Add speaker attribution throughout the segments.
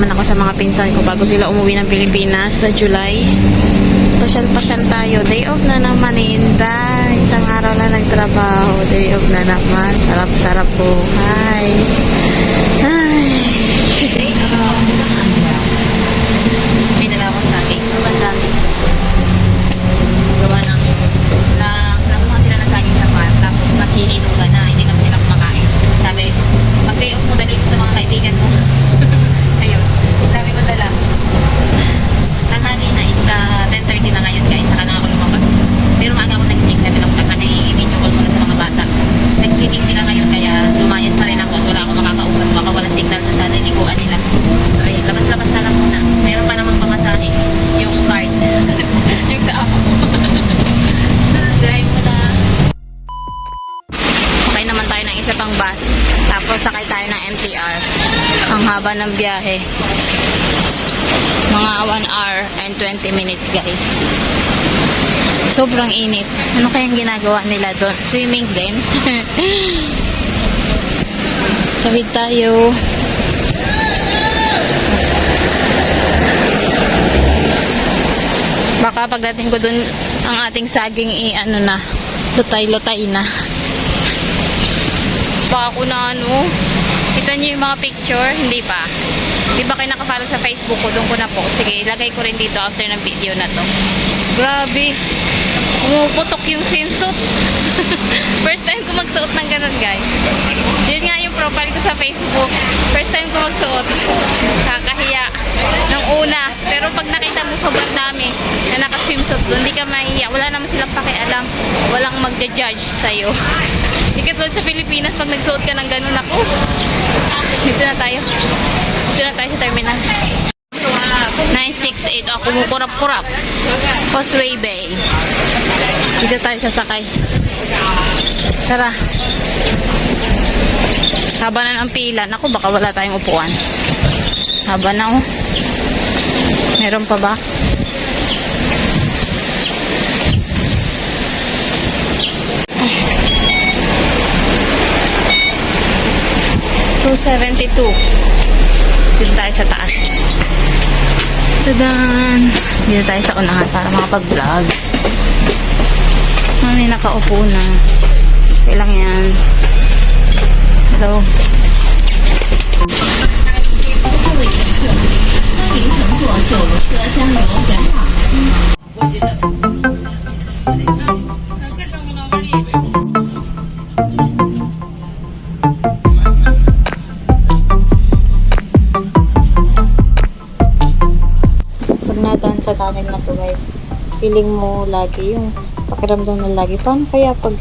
Speaker 1: naman ako sa mga pinsan ko bago sila umuwi ng Pilipinas sa July. Pasyal-pasyal tayo. Day off na naman, Inday. Isang araw lang nagtrabaho. Day off na naman. Sarap-sarap buhay. Ay. Day off. May dala akong saging. Sobrang dami. Gawa ng nakuha sila ng saging sa farm. Tapos nakihinugan na. Hindi lang sila kumakain. Sabi, mag-day off mo, dali ko sa mga kaibigan mo. Ayun. Sabi ko dala. Tanghali na, it's 10:30 na ngayon guys, saka na ako lumabas. Pero maaga ako nagising, 7 o'clock na nag-i-video call muna sa mga bata. Nag-swimming sila ngayon, kaya lumayas na rin ako at wala akong makakausap, baka walang signal doon sa niliguan nila. So ayun, labas-labas na lang muna. Meron pa namang pamasahe, yung card. Yung sa ako ko. Drive mo na. Sakay naman tayo ng isa pang bus. Tapos sakay tayo ng MTR. Ang haba ng biyahe. Mga 1 hour and 20 minutes guys. Sobrang init. Ano kayang ginagawa nila doon? Swimming din. Tawid tayo. Baka pagdating ko doon ang ating saging ano na, lutay-lutay na. Baka ko na ano. Kita niyo yung mga picture? Hindi pa. Di ba kayo nakafollow sa Facebook ko? Doon ko na po. Sige, ilagay ko rin dito after ng video na to. Grabe. Pumuputok yung swimsuit. First time ko magsuot ng ganun, guys. Yun nga yung profile ko sa Facebook. First time ko magsuot. Kakahiya. Nung una. Pero pag nakita mo sobrang dami na naka-swimsuit doon, hindi ka mahihiya. Wala naman silang pakialam. Walang magja-judge sa'yo. Hindi katulad sa Pilipinas, pag nagsuot ka ng ganun ako. Dito na tayo. Dito na tayo sa terminal. 968. Oh, kumukurap-kurap. Causeway Bay. Dito tayo sasakay. Tara. Haba na ang pila. Naku, baka wala tayong upuan. Haba na oh. Meron pa ba? $272. Dito tayo sa taas. Tadan! Dito tayo sa unahan para makapag-vlog. May nakaupo na. Kailang yan. Hello. Sa tunnel na to guys, feeling mo lagi yung pakiramdam na lagi paano kaya pag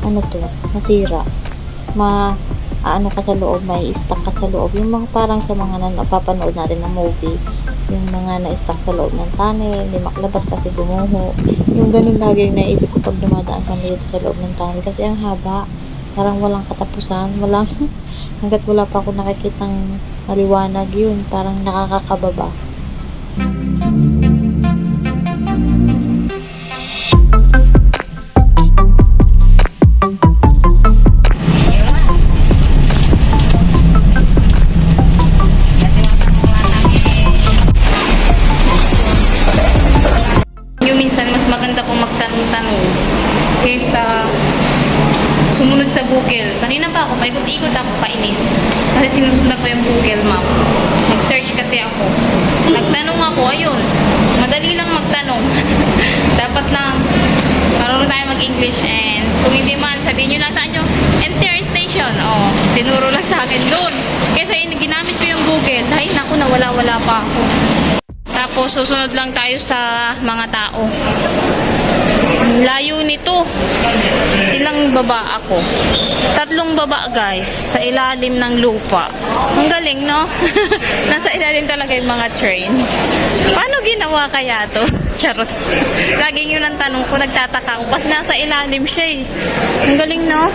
Speaker 1: ano to, nasira ano ka sa loob, may stuck ka sa loob, yung mga parang sa mga napapanood natin na movie, yung mga na-stuck sa loob ng tunnel, hindi makalabas kasi gumuho, yung ganun lagi yung naisip ko pag dumadaan kami dito sa loob ng tunnel kasi ang haba, parang walang katapusan, hanggat wala pa ako nakikitang maliwanag yun, parang nakakakababa. Kaysa sumunod sa Google. Kanina pa ako, paikot-ikot ako, kainis. Kasi sinusundan ko yung Google Map. Nag-search kasi ako. Nagtanong ako, ayun. Madali lang magtanong. Dapat lang marunong tayo mag-English and kung hindi man, sabihin nyo na saan yung MTR station. Oh, tinuro lang sa akin doon. Kasi ginamit ko yung Google. Ay, naku, nawala-wala pa ako. Tapos, susunod lang tayo sa mga tao. Layo nito. Ilang baba ako? 3 baba guys. Sa ilalim ng lupa. Ang galing no? Nasa ilalim talaga yung mga train. Paano ginawa kaya to? Charot. Laging yun ang tanong ko. Nagtataka ako. Kasi nasa ilalim siya eh. Ang galing no?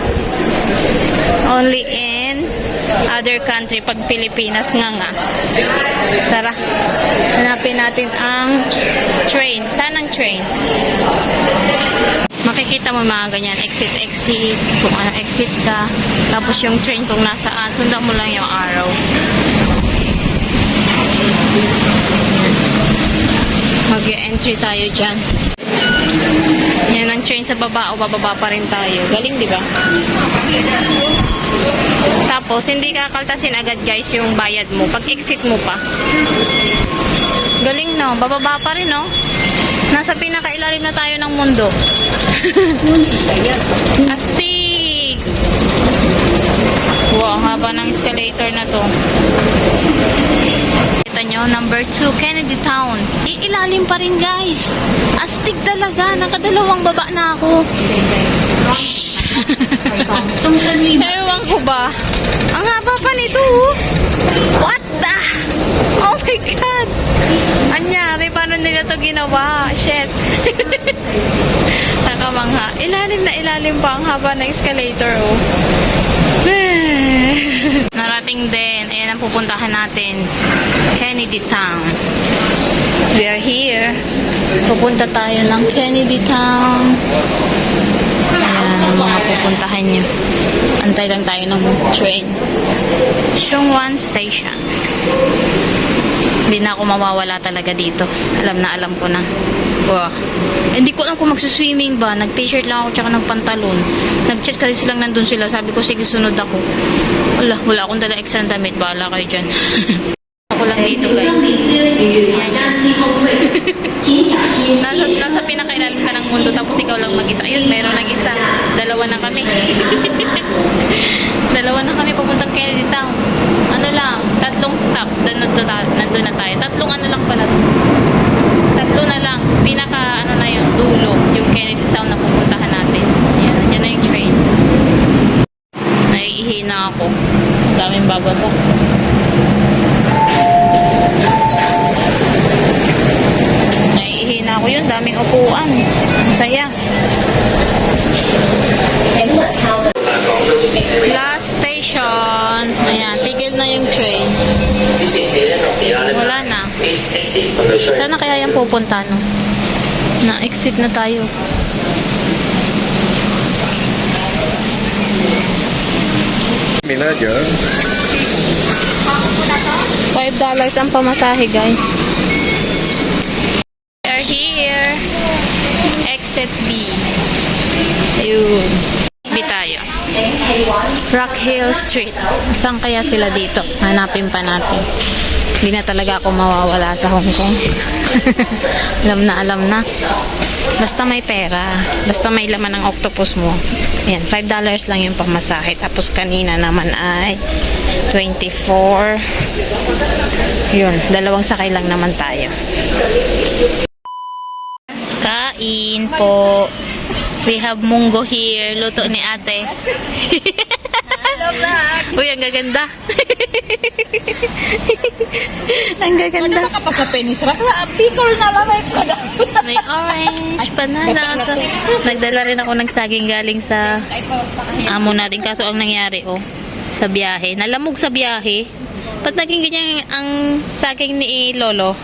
Speaker 1: Only in other country. Pag Pilipinas nga. Tara. Hanapin natin ang train. Saan ang train? Makikita mo mga ganyan, exit, kung ano, exit ka, tapos yung train kung nasaan, sundan mo lang yung arrow. entry tayo dyan. Yan ang train sa baba o bababa pa rin tayo. Galing, di ba? Tapos, hindi kakaltasin agad guys yung bayad mo. Pag exit mo pa. Galing, no? Bababa pa rin, no? Nasa pinakailalim na tayo ng mundo. Astig! Wow, ang haba ng escalator na to. Kita nyo, number 2, Kennedy Town. Ilalim pa rin, guys. Astig talaga. Nakadalawang baba na ako. Ewan ko ba? Ang haba pa nito, oh. What the? Oh my God! Anyari, paano nila to ginawa? Shit. Nakamangha. Ilalim na ilalim pa ang haba ng escalator, oh. Narating din. Ayan ang pupuntahan natin. Kennedy Town. We are here. Pupunta tayo ng Kennedy Town. Ayan ang mga pupuntahan nyo. Antay lang tayo ng train. Seongwan Station. Hindi na ako mawawala talaga dito. Alam na alam ko na. Wow. Hindi ko alam kung magsuswimming ba. Nag-t-shirt lang ako tsaka nagpantalon. Nag-chat kasi silang nandun sila. Sabi ko, sige, sunod ako. Wala akong dala extra damit. Bahala kayo dyan. Ako lang dito, guys. Nasa pinakailalim ka ng mundo tapos ikaw lang mag-isa. Ayun, meron lang isa. Dalawa na kami. Dalawa na kami papuntang Kennedy Town. Ano lang, 3 stop. Nandun na tayo. 3 ano lang pala. 3 na lang. Pinaka ano na yung dulo. Yung Kennedy Town na pupuntahan natin. Ayan, yan na yung train. Naiihina ako. Daming bababa. Naiihina ako yun. Daming upuan. Ang saya. Last station. Ayan, tigil na yung train. Wala na. Sana kaya yung pupunta, no? Na-exit na tayo.
Speaker 2: Minadya.
Speaker 1: $5 ang pamasahe, guys. We are here. Exit B. Ayun. B tayo. Rock Hill Street. Saan kaya sila dito? Hanapin pa natin. Hindi na talaga ako mawawala sa Hong Kong. Alam na. Basta may pera. Basta may laman ng octopus mo. Ayan, $5 lang yung pamasahe. Tapos kanina naman ay 24. Yun, 2 sakay lang naman tayo. Kain po. We have munggo here. Luto ni ate. Uy, ang gaganda. Ang gaganda.
Speaker 3: Ano ka pa sa penis? Bicol na lang ay kada.
Speaker 1: May orange, banana. So, nagdala rin ako ng saging galing sa amo natin. Kaso ang nangyari, sa biyahe. Nalamog sa biyahe. Ba't naging ganyan ang saging ni Lolo?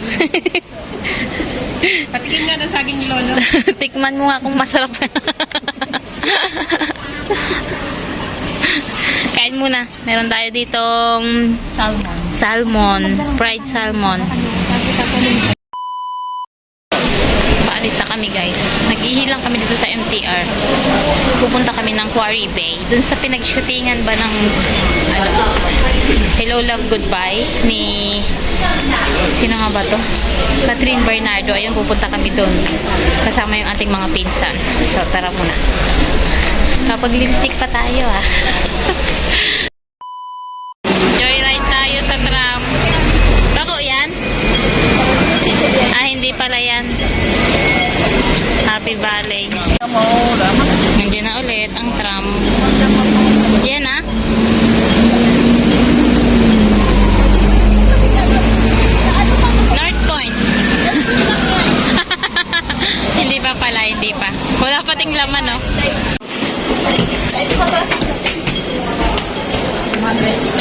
Speaker 3: Patikin nga na saging ni Lolo.
Speaker 1: Tikman mo nga kung masarap. Kain muna. Meron tayo ditong salmon. Fried salmon. Paalis na kami, guys. Nag-ihilang kami dito sa MTR. Pupunta kami ng Quarry Bay. Dun sa pinag-shootingan ba ng Hello Love Goodbye ni sino nga ba to? Catherine Bernardo. Ayun, pupunta kami dun. Kasama yung ating mga pinsan. So, tara muna. Kapag lipstick pa tayo, Joyride tayo sa tram. Bako yan? Hindi pala yan. Happy Valley. Nandiyan na ulit ang tram. Yan, North Point. Hindi pa pala, hindi pa. Wala pating laman, no?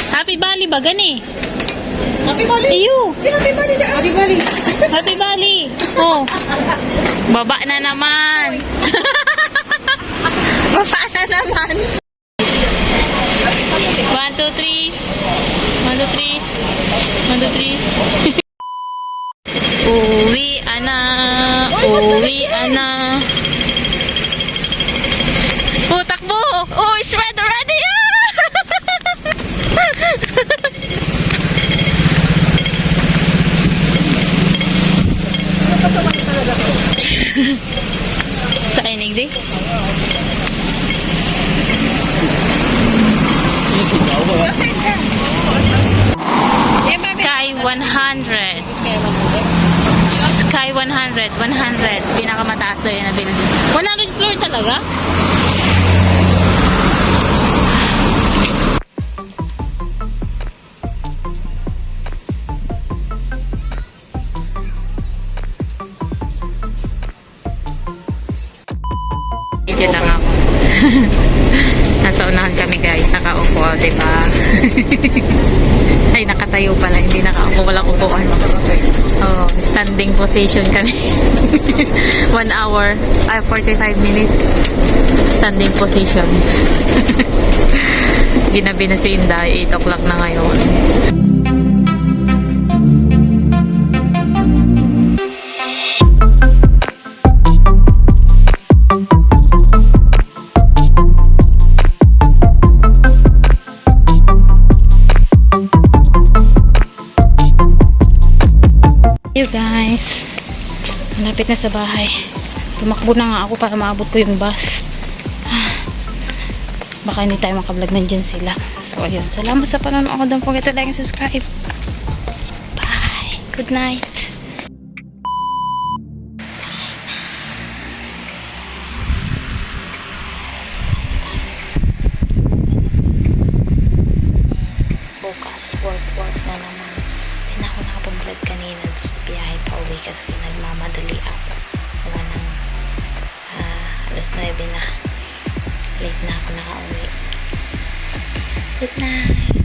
Speaker 1: Happy Valley ba gani?
Speaker 3: Happy Valley.
Speaker 1: Iyo.
Speaker 3: Happy Valley. Happy Valley.
Speaker 1: Happy Valley. Oh. Baba na naman. Baba na naman. 1, 2, 3. 1, 2, 3. 1, 2, 3. Uwi na. Sa inig di? Sky 100. Sky 100. 100. Pinakamataas daw yun na building. 100 floor talaga? Medyo lang ako. Nasa unahan kami guys. Nakaupo, diba? Ay, nakatayo pala. Hindi nakaupo. Walang upuan. Oh, standing position kami. 1 hour. 45 minutes. Standing position. Ginabi na si Inday. 8 o'clock na ngayon. You guys, malapit na sa bahay. Tumakbo na nga ako para maabot ko yung bus. Baka hindi tayo makablog, nandyan sila. So ayun, salamat sa panonood. Don't forget to like and subscribe. Bye, good night. Bukas, work na naman. Hindi na ako nakapag-vlog kanina doon sa biyahe pa uwi kasi nagmamadali ako. Wala nang 9:00 na. Late na ako nakauwi. Good night.